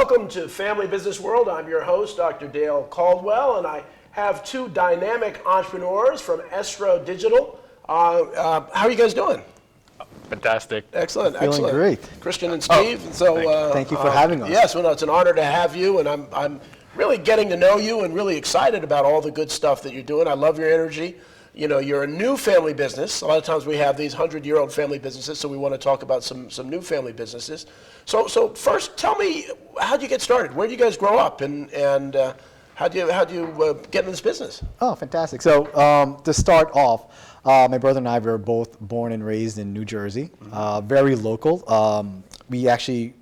Welcome to Family Business World. I'm your host, Dr. Dale Caldwell, and I have two dynamic entrepreneurs from Estro Digital. How are you guys doing? Fantastic. Excellent, Feeling excellent. great. Christian and Steve. Thank you for having us. Yes, well, it's an honor to have you, and I'm really getting to know you and really excited about all the good stuff that you're doing. I love your energy. You know, you're a new family business. A lot of times we have these 100-year-old family businesses, so we want to talk about some new family businesses. So first, tell me, how'd you get started? Where did you guys grow up, and how'd you get into this business? Oh, fantastic. So to start off, my brother and I were both born and raised in New Jersey, very local. We actually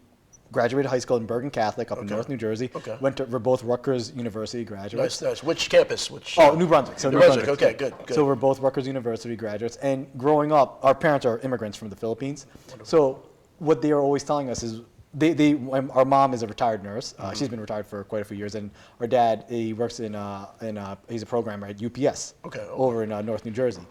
graduated high school in Bergen Catholic up in North New Jersey. Okay. We're both Rutgers University graduates. Nice. Which campus? New Brunswick. So New Brunswick. Okay, good. So we're both Rutgers University graduates. And growing up, our parents are immigrants from the Philippines. Wonderful. So what they are always telling us is, our mom is a retired nurse. She's been retired for quite a few years, and our dad, he works he's a programmer at UPS over in North New Jersey.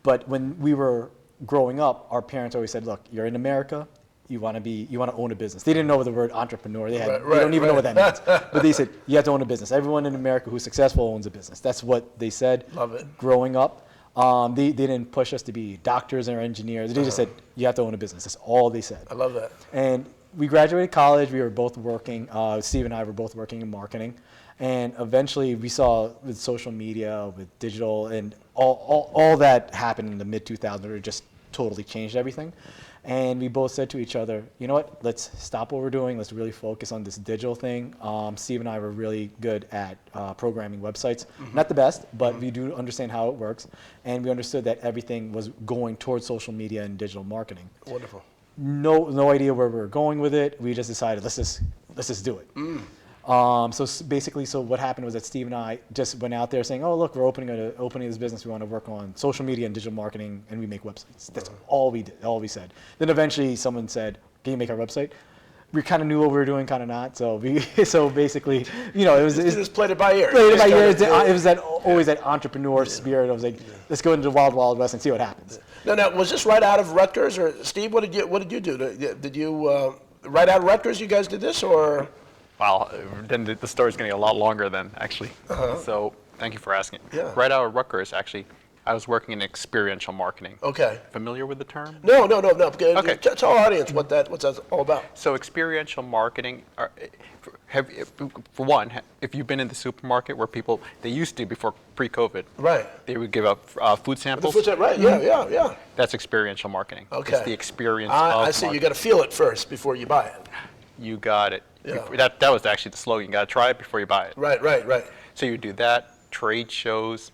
But when we were growing up, our parents always said, "Look, you're in America. You want to own a business." They didn't know the word entrepreneur. They don't even know what that means. But they said, you have to own a business. Everyone in America who's successful owns a business. That's what they said. Love it. Growing up. They didn't push us to be doctors or engineers. They just said, you have to own a business. That's all they said. I love that. And we graduated college. We were both working. Steve and I were both working in marketing. And eventually we saw with social media, with digital, and all that happened in the mid-2000s, where it just totally changed everything. And we both said to each other, you know what, let's stop what we're doing. Let's really focus on this digital thing. Steve and I were really good at programming websites. Not the best, but we do understand how it works. And we understood that everything was going towards social media and digital marketing. Wonderful. No idea where we were going with it. We just decided, let's just do it. So what happened was that Steve and I just went out there saying, oh, look, we're opening this business. We want to work on social media and digital marketing, and we make websites. That's all we did, all we said. Then eventually someone said, can you make our website? We kind of knew what we were doing, kind of not. So basically, you know, it was just played it by ear. It was always that entrepreneur spirit. I was like, let's go into the wild West and see what happens. Now, was this right out of Rutgers, or Steve? What did you do? Did you right out of Rutgers? You guys did this, or? Well, then the story's going to get a lot longer then, actually. So thank you for asking. Yeah. Right out of Rutgers, actually, I was working in experiential marketing. Okay. Familiar with the term? No. Okay. Tell our audience what's that all about. So experiential marketing, for one, if you've been in the supermarket where they used to before pre-COVID, right? They would give up food samples. Right? Yeah. That's experiential marketing. Okay. It's the experience of I see. marketing. You got to feel it first before you buy it. You got it. Yeah. That was actually the slogan. You got to try it before you buy it. Right. So you do that, trade shows,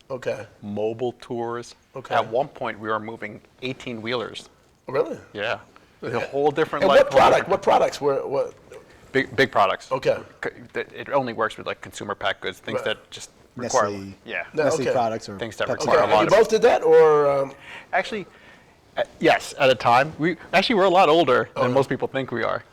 mobile tours. Okay. At one point, we were moving 18-wheelers. Really? Yeah. A whole different and life. What products were what? Big products. Okay. It only works with like consumer packed goods, things that just require. Nestle products or things that Pepsi. require a lot You both did that, or? Actually, yes. At a time, we're a lot older than most people think we are.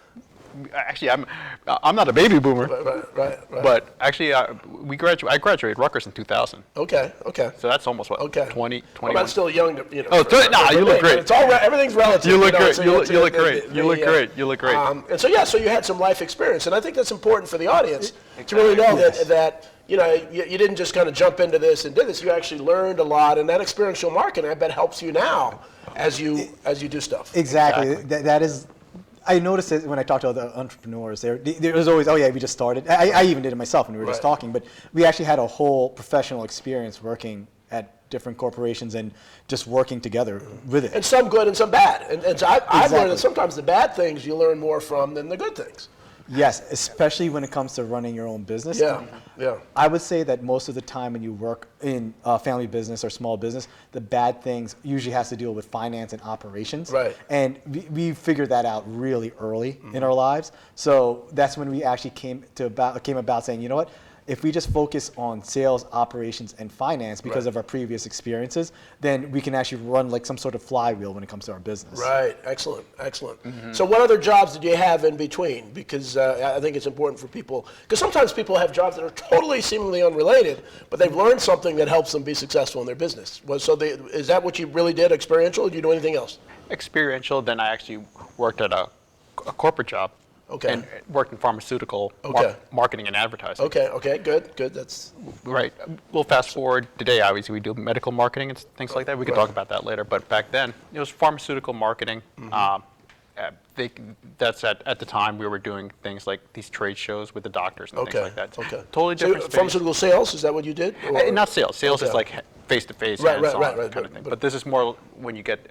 Actually, I'm not a baby boomer. Right. But actually, I graduated Rutgers in 2000. Okay. So that's almost 20, 21. Well, that's still young, you know. You look great. It's everything's relative. You look great. So You look great. You look great. And so you had some life experience, and I think that's important for the audience to really know that you know you didn't just kind of jump into this and did this. You actually learned a lot, and that experiential marketing, I bet, helps you now as you do stuff. Exactly. That is. I noticed it when I talked to other entrepreneurs. There was always, we just started. I even did it myself when we were just talking. But we actually had a whole professional experience working at different corporations and just working together with it. And some good and some bad. And so I've learned that sometimes the bad things you learn more from than the good things. Yes, especially when it comes to running your own business. Yeah. I would say that most of the time when you work in a family business or small business, the bad things usually has to deal with finance and operations. Right. And we figured that out really early in our lives. So that's when we actually came about saying, you know what? If we just focus on sales, operations, and finance because of our previous experiences, then we can actually run like some sort of flywheel when it comes to our business. Right. Excellent. So what other jobs did you have in between? Because I think it's important for people, because sometimes people have jobs that are totally seemingly unrelated, but they've learned something that helps them be successful in their business. Is that what you really did, experiential, or did you do anything else? Experiential, then I actually worked at a corporate job Okay. And worked in pharmaceutical Okay. marketing and advertising. Okay, good. That's Right. We'll fast forward today. Obviously, we do medical marketing and things like that. We could Right. talk about that later. But back then, it was pharmaceutical marketing. That's at the time we were doing things like these trade shows with the doctors and okay. things like that. Okay. Totally So different space. pharmaceutical sales, is that what you did? Or- Not sales. Sales is Okay. like face to face, Right, hands-on right, kind of thing. but- But this is more when you get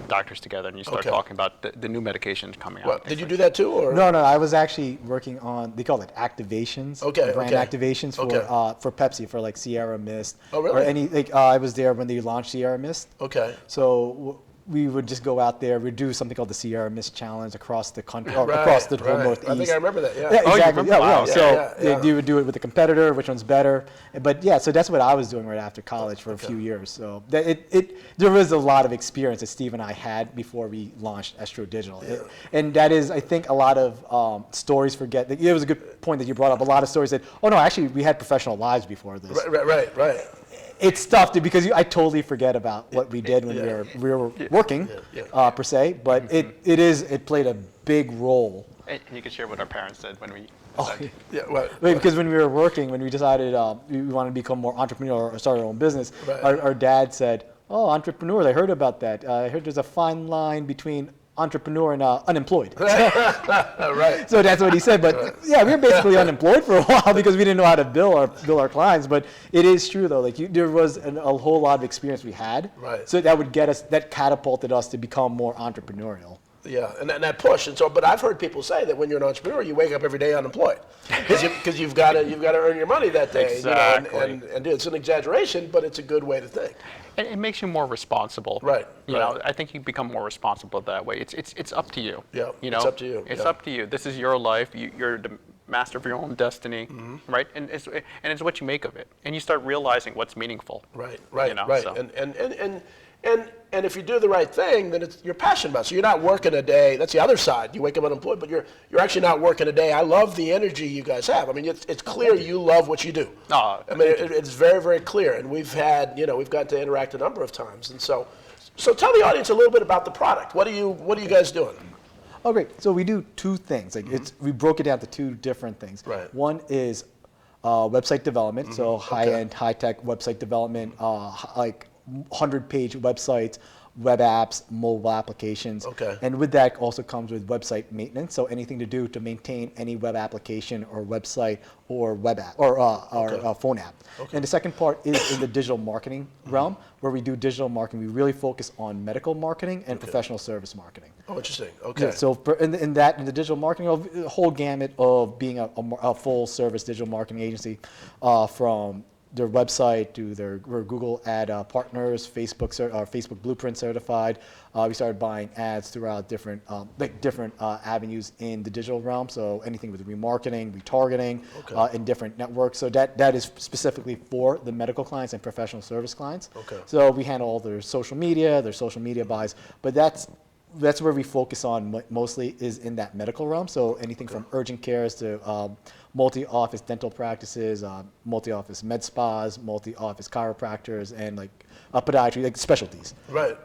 doctors together and you start Okay. talking about the new medications coming out. What, did you do that too, or? No, I was actually working on, they call it activations. Okay, Brand okay. activations Okay. for Pepsi, for like Sierra Mist. Oh, really? Or any, like, I was there when they launched Sierra Mist. Okay. So we would just go out there, we'd do something called the Sierra Mist Challenge across the country, or Right, across the whole right. Northeast. I think I remember that, yeah. Yeah, Oh, you exactly. remember? Yeah, Wow. yeah. So Yeah. you would do it with a competitor, which one's better. But yeah, so that's what I was doing right after college for a few years. So there was a lot of experience that Steve and I had before we launched Estro Digital. And that is, I think, a lot of stories forget. It was a good point that you brought up. A lot of stories that, oh no, actually we had professional lives before this. Right. It's tough because I totally forget about what we did when Yeah. we were working, Yeah. per se. But it played a big role. And you can share what our parents said when we. Oh, Yeah, well, because when we were working, when we decided we wanted to become more entrepreneurial or start our own business, Right. our dad said, "Oh, entrepreneurs! I heard about that. I heard there's a fine line between entrepreneur and unemployed." right. So that's what he said. But yeah, we were basically unemployed for a while because we didn't know how to bill our clients. But it is true though. Like there was a whole lot of experience we had. Right. So that would get us. That catapulted us to become more entrepreneurial. Yeah, and that push, and so. But I've heard people say that when you're an entrepreneur, you wake up every day unemployed because you've got to earn your money that day. Exactly. And it's an exaggeration, but it's a good way to think. And it makes you more responsible. Right, You right. know, I think you become more responsible that way. It's up to you. Yeah, You know, it's up to you, It's yeah. up to you. This is your life. You're the master of your own destiny, Mm-hmm. right? And it's what you make of it. And you start realizing what's meaningful. Right. You know, Right. so. And if you do the right thing, then you're passionate about it. So you're not working a day. That's the other side. You wake up unemployed, but you're actually not working a day. I love the energy you guys have. I mean, it's clear you love what you do. Oh, I mean, it's very, very clear. And we've got to interact a number of times. And so tell the audience a little bit about the product. What are you guys doing? Oh, great. So we do two things. Like we broke it down to two different things. Right. One is website development. So high-end, high-tech website development, like 100-page websites, web apps, mobile applications. Okay. And with that also comes with website maintenance. So anything to do to maintain any web application or website or web app or phone app. Okay. And the second part is in the digital marketing realm, where we do digital marketing. We really focus on medical marketing and professional service marketing. Oh, interesting. Okay. Yeah, so in the digital marketing, the whole gamut of being a full service digital marketing agency, from their website to their Google ad partners, Facebook Blueprint certified. We started buying ads throughout different avenues in the digital realm. So anything with remarketing, retargeting, in different networks. So that is specifically for the medical clients and professional service clients. Okay. So we handle all their social media buys, but that's where we focus on mostly is in that medical realm. So anything from urgent cares to multi-office dental practices, multi-office med spas, multi-office chiropractors, and like podiatry, like specialties. Right.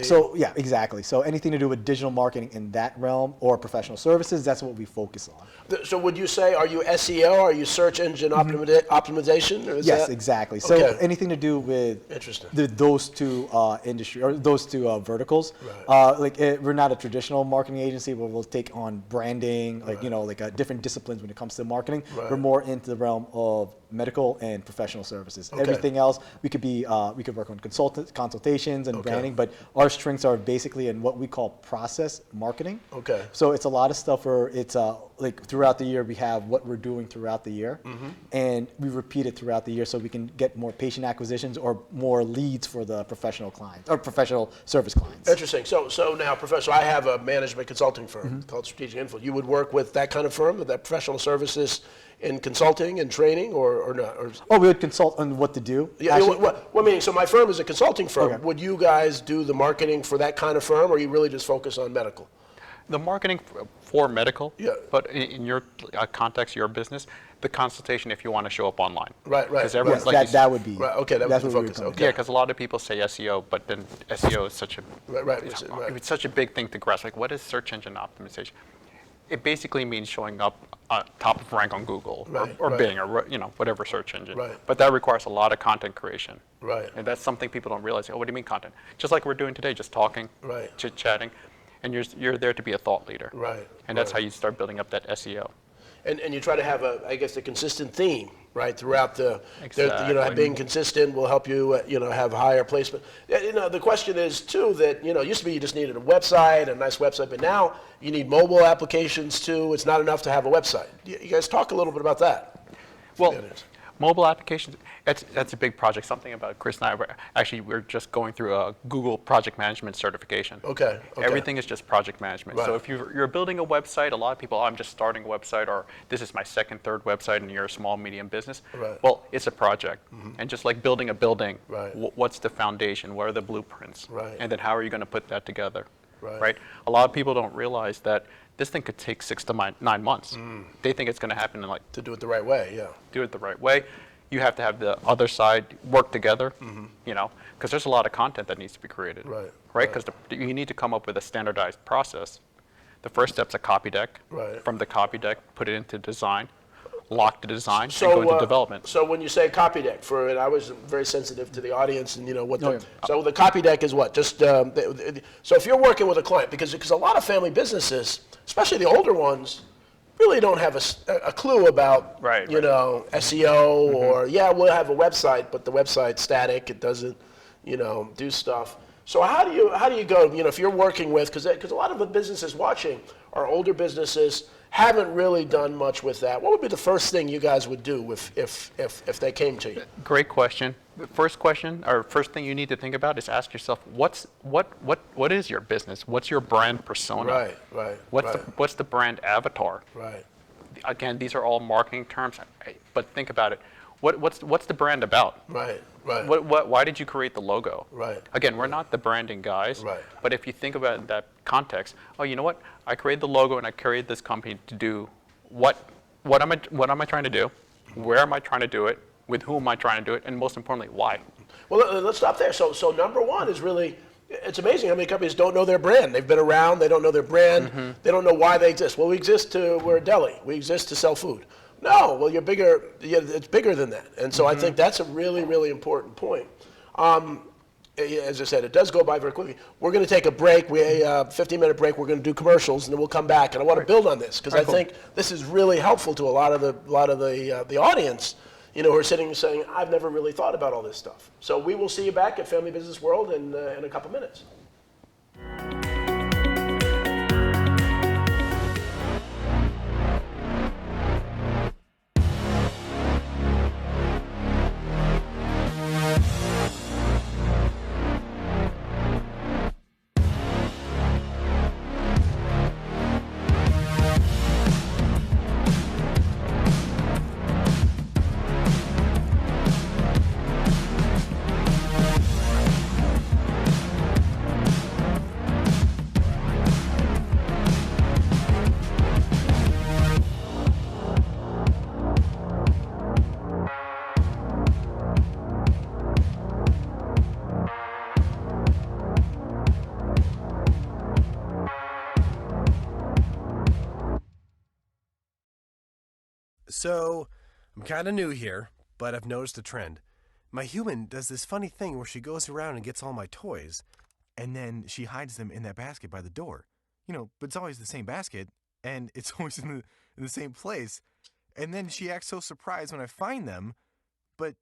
So yeah, exactly. So anything to do with digital marketing in that realm or professional services, that's what we focus on. So would you say, are you SEO? Are you search engine optimization? Or is Yes, that- exactly. So Okay. anything to do with Interesting. those two industry or those two verticals. Right. We're not a traditional marketing agency where we'll take on branding, different disciplines when it comes to marketing. Right. We're more into the realm of medical and professional services. Okay. Everything else we could work on consultations and Okay. branding, but our strengths are basically in what we call process marketing. Okay. So it's a lot of stuff where it's like throughout the year we have what we're doing throughout the year, and we repeat it throughout the year so we can get more patient acquisitions or more leads for the professional clients or professional service clients. Interesting. So now, Professor, I have a management consulting firm called Strategic Influence. You would work with that kind of firm, with that professional services in consulting and training, or not? Or, Oh, we would consult on what to do. yeah. Actually, What meaning? So my firm is a consulting firm. Okay. Would you guys do the marketing for that kind of firm, or you really just focus on medical? The marketing for medical, Yeah. but in your context, your business, the consultation if you want to show up online. Right. Because everyone, yes, like you that, said- that would be. Right, okay, that that's was the what we would focus, come okay. Yeah, because a lot of people say SEO, but then SEO is such a Right. it's such a big thing to grasp. Like, what is search engine optimization? It basically means showing up top of rank on Google Right, or right. Bing or whatever search engine. Right. But that requires a lot of content creation. Right. And that's something people don't realize. Oh, what do you mean content? Just like we're doing today, just talking, Right. chit-chatting, and you're there to be a thought leader. Right, And that's right. how you start building up that SEO. And you try to have a consistent theme, right, throughout Exactly. being consistent will help you, have higher placement. The question is too that, it used to be you just needed a website, a nice website, but now you need mobile applications too. It's not enough to have a website. You guys talk a little bit about that. Well, Yeah, it is. mobile applications, that's a big project. Something about Chris and I, we're just going through a Google project management certification. Okay. Everything is just project management. So Right. if you're building a website, a lot of people, I'm just starting a website, or this is my second, third website, and you're a small, medium business. Right. Well, it's a project. And just like building a building, Right. what's the foundation? What are the blueprints? Right. And then how are you going to put that together? Right. A lot of people don't realize that this thing could take 6 to 9 months. They think it's going to happen in To do it the right way, yeah. do it the right way. You have to have the other side work together, because there's a lot of content that needs to be created. Right, Right? Because you need to come up with a standardized process. The first step's a copy deck. Right. From the copy deck, put it into design, lock the design, and go into development. So when you say copy deck, I was very sensitive to the audience and what. Oh, yeah. So the copy deck is what? Just so if you're working with a client, because a lot of family businesses, especially the older ones, really don't have a clue about Right. SEO or we'll have a website, but the website's static. It doesn't do stuff. So how do you go? If you're working with because a lot of the businesses watching are older businesses, haven't really done much with that. What would be the first thing you guys would do if they came to you? Great question. The first question, or first thing you need to think about is ask yourself, what is your business? What's your brand persona? Right. What's the brand avatar? Right. Again, these are all marketing terms, but think about it. What's the brand about? Right. Why did you create the logo? Right. Again, we're not the branding guys. Right. But if you think about it in that context, oh, you know what? I created the logo and I created this company to do what am I trying to do? Where am I trying to do it? With whom am I trying to do it? And most importantly, why? Well, let's stop there. So number one is really, it's amazing how many companies don't know their brand. They've been around, they don't know their brand, they don't know why they exist. Well, we're a deli. We exist to sell food. No, well, you're bigger. It's bigger than that. And so I think that's a really, really important point. As I said, it does go by very quickly. We're going to take a break. A 15-minute break. We're going to do commercials, and then we'll come back. And I want to build on this because I think this is really helpful to a lot of the audience, who are sitting and saying, "I've never really thought about all this stuff." So we will see you back at Family Business World in a couple minutes. So, I'm kind of new here, but I've noticed a trend. My human does this funny thing where she goes around and gets all my toys, and then she hides them in that basket by the door. But it's always the same basket, and it's always in the same place. And then she acts so surprised when I find them, but,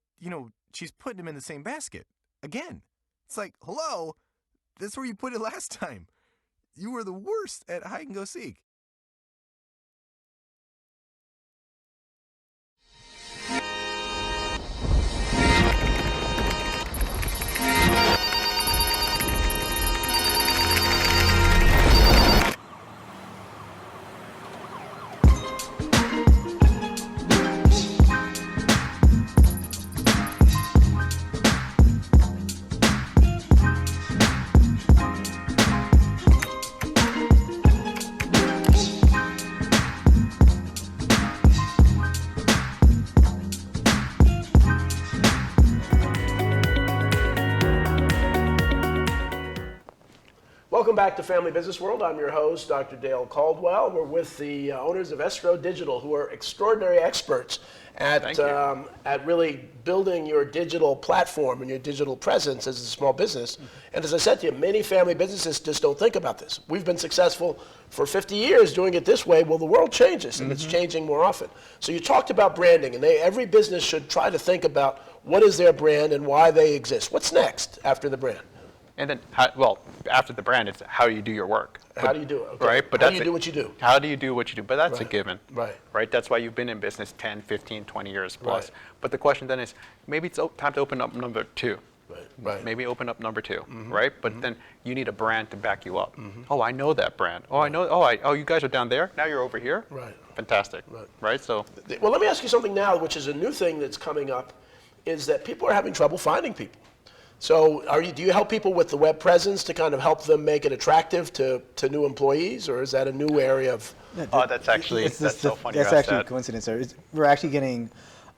she's putting them in the same basket. Again. It's like, hello, that's where you put it last time. You were the worst at hide and go seek. Welcome back to Family Business World. I'm your host, Dr. Dale Caldwell. We're with the owners of Estro Digital, who are extraordinary experts at really building your digital platform and your digital presence as a small business. And as I said to you, many family businesses just don't think about this. We've been successful for 50 years doing it this way. Well, the world changes, and it's changing more often. So you talked about branding, and every business should try to think about what is their brand and why they exist. What's next after the brand? And then, after the brand, it's how you do your work. How do you do it? Okay. Right? But how do you do what you do? How do you do what you do? But that's a Right. given. Right. Right? That's why you've been in business 10, 15, 20 years plus. Right. But the question then is, maybe it's time to open up number two. Right. Maybe open up number two, right? But then you need a brand to back you up. Oh, I know that brand. Oh, I know. Oh, you guys are down there. Now you're over here. Right. Fantastic. Right. So. Well, let me ask you something now, which is a new thing that's coming up, is that people are having trouble finding people. So do you help people with the web presence to kind of help them make it attractive to new employees, or is that a new area of? Oh, that's actually that's so funny. That's you asked actually a that. coincidence. We're actually getting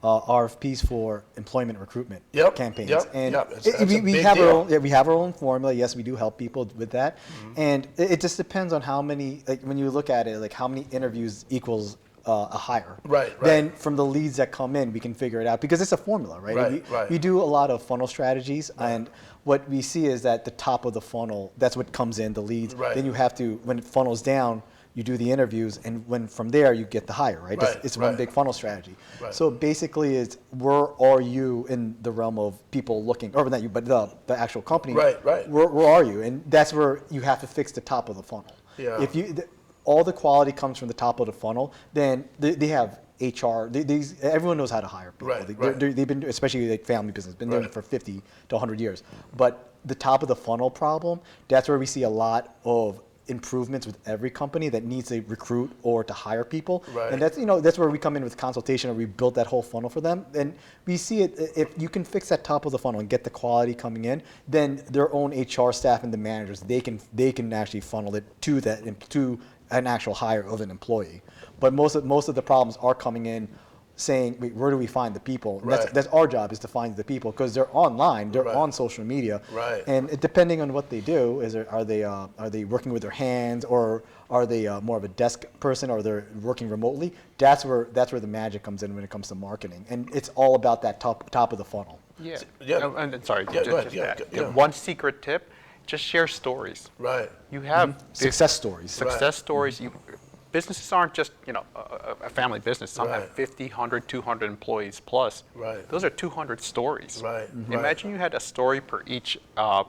RFPs for employment recruitment campaigns, and That's a we big have deal. we have our own formula. Yes, we do help people with that, and it just depends on how many. Like when you look at it, like how many interviews equals a hire. Right. Then from the leads that come in, we can figure it out because it's a formula, right? Right. We do a lot of funnel strategies, and what we see is that the top of the funnel, that's what comes in, the leads. Right. Then you have to, when it funnels down, you do the interviews, and when from there you get the hire, right? Right, It's one right. big funnel strategy. Right. So basically, it's where are you in the realm of people looking, or not you, but the actual company. Right. Where are you? And that's where you have to fix the top of the funnel. Yeah. If you all the quality comes from the top of the funnel, then they have HR. Everyone knows how to hire people. Right. They've been, especially like family business, been doing Right. it for 50 to 100 years. But the top of the funnel problem, that's where we see a lot of improvements with every company that needs to recruit or to hire people. Right. And that's where we come in with consultation, or we build that whole funnel for them. And we see it, if you can fix that top of the funnel and get the quality coming in, then their own HR staff and the managers, they can actually funnel it to an actual hire of an employee. But most of the problems are coming in saying, wait, where do we find the people? Right. That's our job, is to find the people, because they're online, they're Right. on social media. Right. And depending on what they do, are they working with their hands, or are they more of a desk person, or they're working remotely? That's where the magic comes in when it comes to marketing, and it's all about that top of the funnel. Yeah. Yeah. Oh, and sorry. Yeah, just, go ahead. just Yeah, that. go- yeah. One secret tip: just share stories. Right. You have Success stories. Success stories. Businesses aren't just a family business. Some Right. have 50, 100, 200 employees plus. Right. Those are 200 stories. Right. Imagine you had a story per each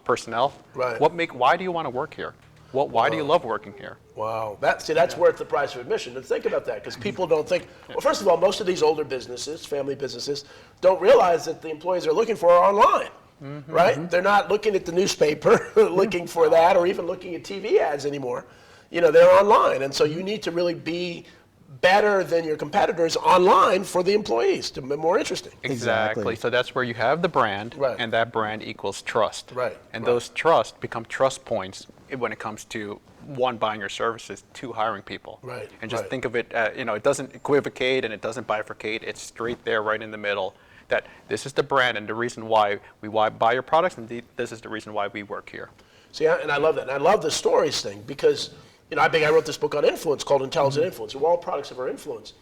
personnel. Right. Why do you want to work here? Why do you love working here? Wow, that's worth the price of admission. And think about that, because people don't think. Well, first of all, most of these older businesses, family businesses, don't realize that the employees they're looking for are online, right? They're not looking at the newspaper, looking for that, or even looking at TV ads anymore. They're online, and so you need to really be better than your competitors online for the employees to be more interesting. Exactly. So that's where you have the brand, Right. and that brand equals trust. Right, And right. those trust become trust points when it comes to one, buying your services, two, hiring people. Right, And just right. think of it, it doesn't equivocate and it doesn't bifurcate. It's straight there, right in the middle. That this is the brand and the reason why we buy your products, and this is the reason why we work here. See, and I love that. And I love the stories thing, because I wrote this book on influence called Intelligent Influence. We're all products of our influence.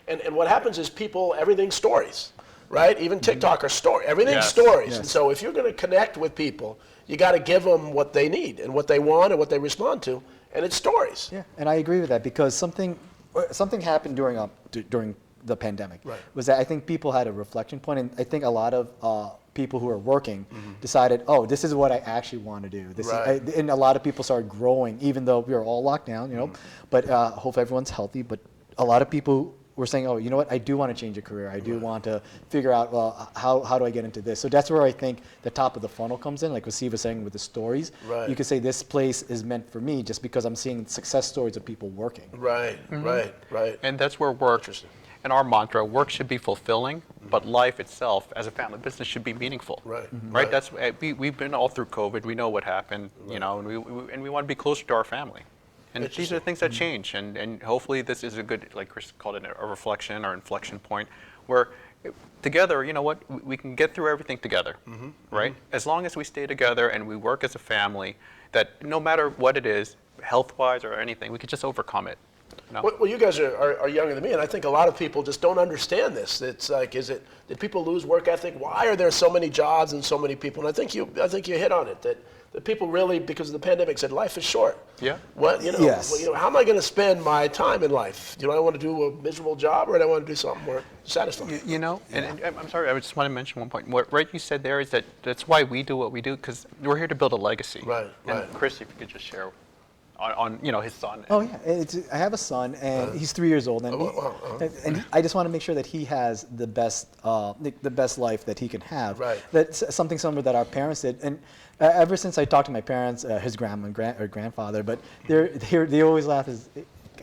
And what happens is everything's stories, right? Even TikTok are story. Everything's Yes. stories. Yes. And so if you're going to connect with people, you got to give them what they need and what they want and what they respond to, and it's stories. Yeah, and I agree with that, because something happened during the pandemic. Right. Was that I think people had a reflection point, and I think a lot of people who are working decided, oh, this is what I actually want to do. Right. And a lot of people started growing, even though we were all locked down, But hope everyone's healthy. But a lot of people were saying, oh, you know what, I do want to change a career. I do want to figure out, well, how do I get into this? So that's where I think the top of the funnel comes in, like what Steve was saying with the stories. Right. You could say this place is meant for me just because I'm seeing success stories of people working. Right. And that's where work, and our mantra, work should be fulfilling, but life itself as a family business should be meaningful. Right. Right? That's we've been all through COVID. We know what happened, and we want to be closer to our family. And these are the things that change, and hopefully this is a good, like Chris called it, a reflection or inflection point, where together, you know what, we can get through everything together, right? As long as we stay together and we work as a family, that no matter what it is, health-wise or anything, we could just overcome it. You know? Well, you guys are younger than me, and I think a lot of people just don't understand this. It's like, did people lose work ethic? Why are there so many jobs and so many people? And I think you hit on it, that people really, because of the pandemic, said life is short. Yeah. What, Yes. how am I going to spend my time in life? Do I want to do a miserable job, or do I want to do something more satisfying? You know, and I'm sorry, I just want to mention one point. What you said there is that's why we do what we do, because we're here to build a legacy. Right, and right. Chris, if you could just share on his son. Oh yeah, I have a son, and he's 3 years old, and, and I just want to make sure that he has the best life that he can have. Right. That's something similar that our parents did, and ever since I talked to my parents, his grandma and grandfather, but they always laugh.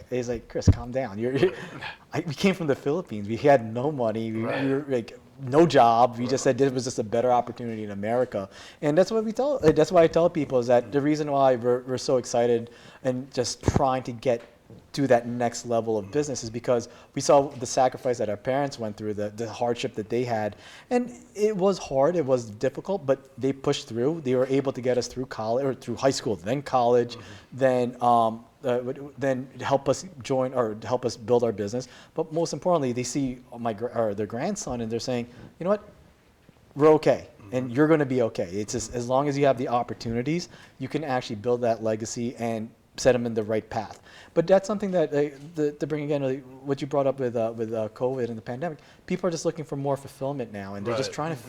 He's like, Chris, calm down. We came from the Philippines. We had no money. We were like no job. We just said it was just a better opportunity in America, and that's what we tell. That's why I tell people is that the reason why we're so excited and just trying to get to that next level of business is because we saw the sacrifice that our parents went through, the hardship that they had, and it was hard, it was difficult, but they pushed through. They were able to get us through college, or through high school, then college, then help us join or help us build our business. But most importantly, they see their grandson, and they're saying, you know what, we're okay. And you're going to be okay. It's just as long as you have the opportunities, you can actually build that legacy and set them in the right path. But that's something that to bring again what you brought up with COVID and the pandemic. People are just looking for more fulfillment now, and they're just trying to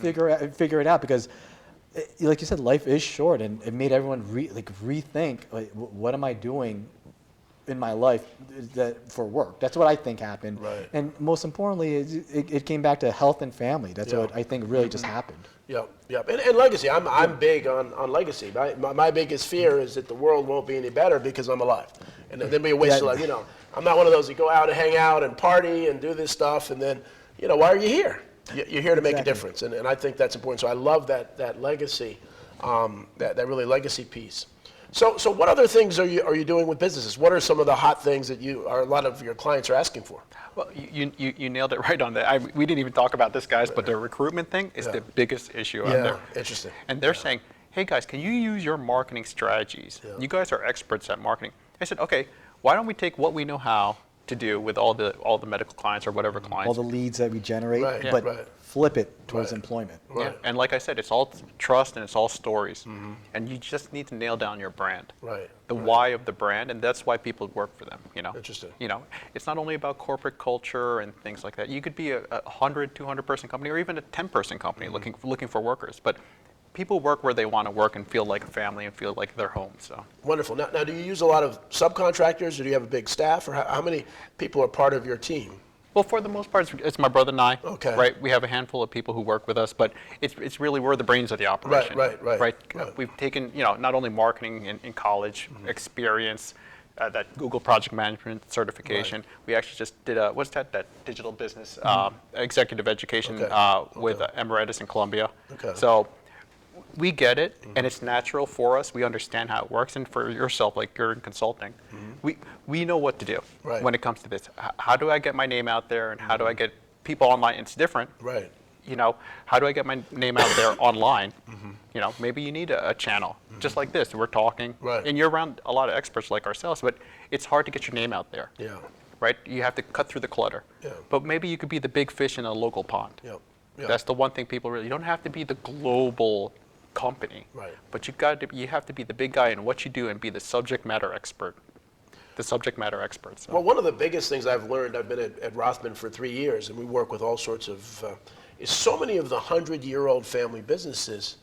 figure it out because, like you said, life is short, and it made everyone rethink what am I doing in my life for work. That's what I think happened. Right. And most importantly, it came back to health and family. That's what I think really just happened. Yep. And legacy. I'm big on legacy. My biggest fear is that the world won't be any better because I'm alive. And then be a waste of life. I'm not one of those that go out and hang out and party and do this stuff, and then, why are you here? You're here to make a difference. And I think that's important. So I love that legacy, that really legacy piece. So what other things are you doing with businesses? What are some of the hot things that a lot of your clients are asking for? Well, you nailed it right on that. We didn't even talk about this, guys, but the recruitment thing is the biggest issue out there. Interesting. And they're saying, hey guys, can you use your marketing strategies? Yeah. You guys are experts at marketing. I said, okay, why don't we take what we know how to do with all the medical clients or whatever clients. All the leads that we generate, but flip it towards employment. Yeah. And like I said, it's all trust and it's all stories. Mm-hmm. And you just need to nail down your brand. The why of the brand, and that's why people work for them, Interesting. It's not only about corporate culture and things like that. You could be a 100, 200 person company or even a 10 person company looking for workers. But people work where they want to work and feel like a family and feel like they're home. So wonderful. Now, do you use a lot of subcontractors, or do you have a big staff, or how many people are part of your team? Well, for the most part, it's my brother and I. Okay. Right. We have a handful of people who work with us, but it's really we're the brains of the operation. Right. We've taken not only marketing in college experience, that Google Project Management certification. We actually just did that digital business executive education with Emeritus in Columbia. So we get it, and it's natural for us. We understand how it works, and for yourself, like you're in consulting, we know what to do when it comes to this. How do I get my name out there, and how do I get people online? It's different. How do I get my name out there online? Maybe you need a channel, just like this. We're talking, and you're around a lot of experts like ourselves, but it's hard to get your name out there. Right? You have to cut through the clutter. But maybe you could be the big fish in a local pond. That's the one thing people really. You don't have to be the global company, but you have to be the big guy in what you do and be the subject matter expert. So. Well, one of the biggest things I've learned, I've been at Rothman for 3 years, and we work with all sorts of, is so many of the 100-year-old family businesses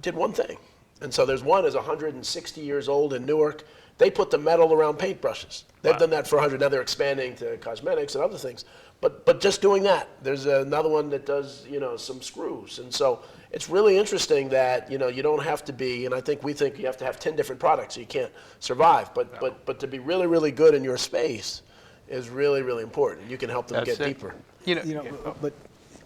did one thing. And so there's one is 160 years old in Newark. They put the metal around paintbrushes. They've done that for 100. Now they're expanding to cosmetics and other things. But just doing that. There's another one that does, some screws. And so it's really interesting that, you don't have to be, and we think you have to have 10 different products so you can't survive. But to be really, really good in your space is really, really important. You can help them get deeper. But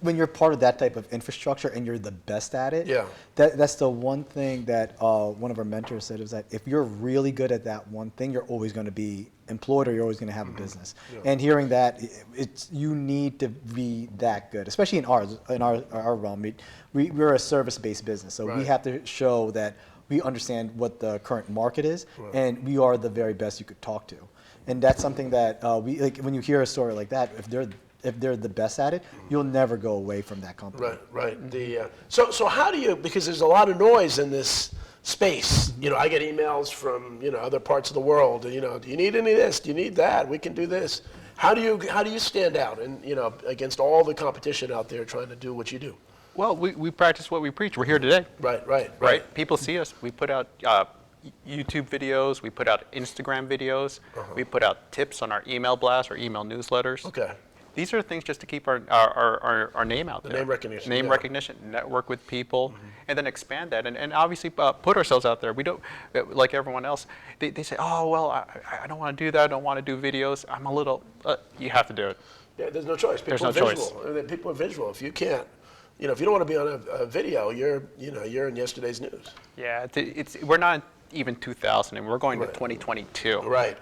when you're part of that type of infrastructure and you're the best at it, Yeah. that's the one thing that one of our mentors said is that if you're really good at that one thing, you're always going to be employed or you're always going to have a business. And hearing that, it's you need to be that good, especially in our realm. We're a service-based business, so we Right. have to show that we understand what the current market is, and we are the very best you could talk to. And that's something that we like when you hear a story like that. If they're the best at it, you'll never go away from that company. Right, right. So how do you, because there's a lot of noise in this space. You know, I get emails from, other parts of the world, do you need any of this? Do you need that? We can do this. How do you stand out and, against all the competition out there trying to do what you do? Well, we practice what we preach. We're here today. Right. People see us. We put out YouTube videos. We put out Instagram videos. We put out tips on our email blasts, our email newsletters. Okay. These are things just to keep our name out there. Name recognition. Name recognition, network with people, and then expand that. And obviously put ourselves out there. We don't, like everyone else, they say, oh, well, I don't want to do that. I don't want to do videos. I'm a little, you have to do it. Yeah, there's no choice. People There's no are visual. choice. People are visual. If you can't, if you don't want to be on a video, you're in yesterday's news. Yeah, we're not even 2000, and we're going Right. to 2022. Right.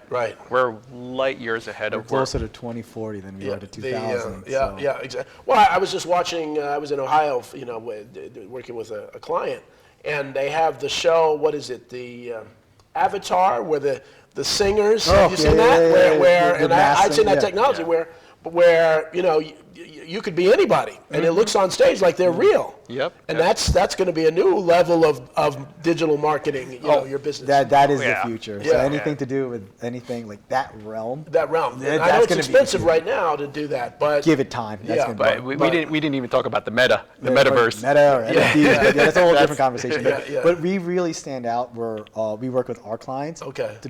We're light years ahead We're of closer to 2040 than we are to 2000. so. Yeah, exactly. Well, I was just watching. I was in Ohio, working with a client, and they have the show. What is it? The Avatar, where the singers. Have you seen that? Where The and I'd seen that massing, technology where you could be anybody, and it looks on stage like they're real. Yep. And that's going to be a new level of digital marketing. Your business. That is Yeah. the future. Yeah. So anything to do with anything like that realm, That realm. That- And I that's know it's gonna be the expensive future. right now to do that, but give it time. That's Yeah, gonna But be we didn't even talk about the metaverse. Meta or NFT. That's a whole different conversation. Yeah. But we really stand out. We work with our clients. Okay. To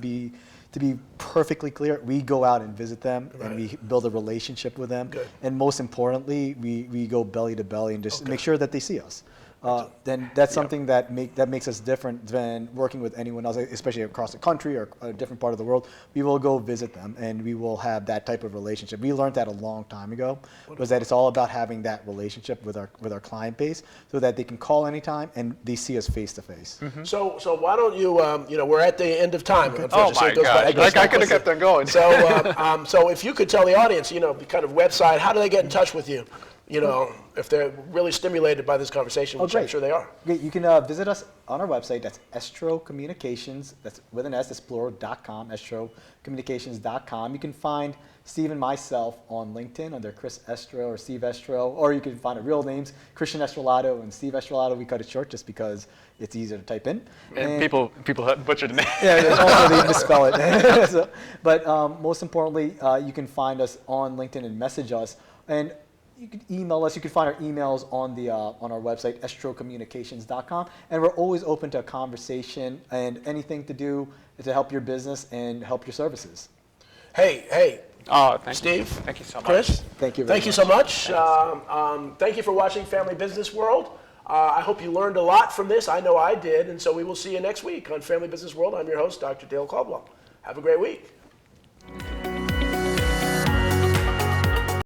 be perfectly clear, we go out and visit them and we build a relationship with them. Good. And most importantly, we go belly to belly and just make sure that they see us. Then that's something that makes us different than working with anyone else, especially across the country or a different part of the world. We will go visit them and we will have that type of relationship. We learned that a long time ago, was that it's all about having that relationship with our client base so that they can call anytime and they see us face to face. So why don't you? We're at the end of time. Oh unfortunately, my it goes by- gosh! I could have kept on going. So if you could tell the audience, the kind of website, how do they get in touch with you? If they're really stimulated by this conversation, which I'm great. sure they are. Great. You can visit us on our website. That's Estro Communications. That's with an S, that's plural.com, estrocommunications.com. You can find Steve and myself on LinkedIn under Chris Estro or Steve Estro, or you can find our real names, Christian Estrellado and Steve Estrellado. We cut it short just because it's easier to type in. And people butcher the name. Yeah, also they misspell it. But most importantly, you can find us on LinkedIn and message us. And you can email us. You can find our emails on our website, estrocommunications.com. And we're always open to a conversation and anything to do to help your business and help your services. Hey, Oh, thank Steve. you. Thank you so much. Chris. Thank you very Thank you so much. Thank you for watching Family Business World. I hope you learned a lot from this. I know I did. And so we will see you next week on Family Business World. I'm your host, Dr. Dale Caldwell. Have a great week.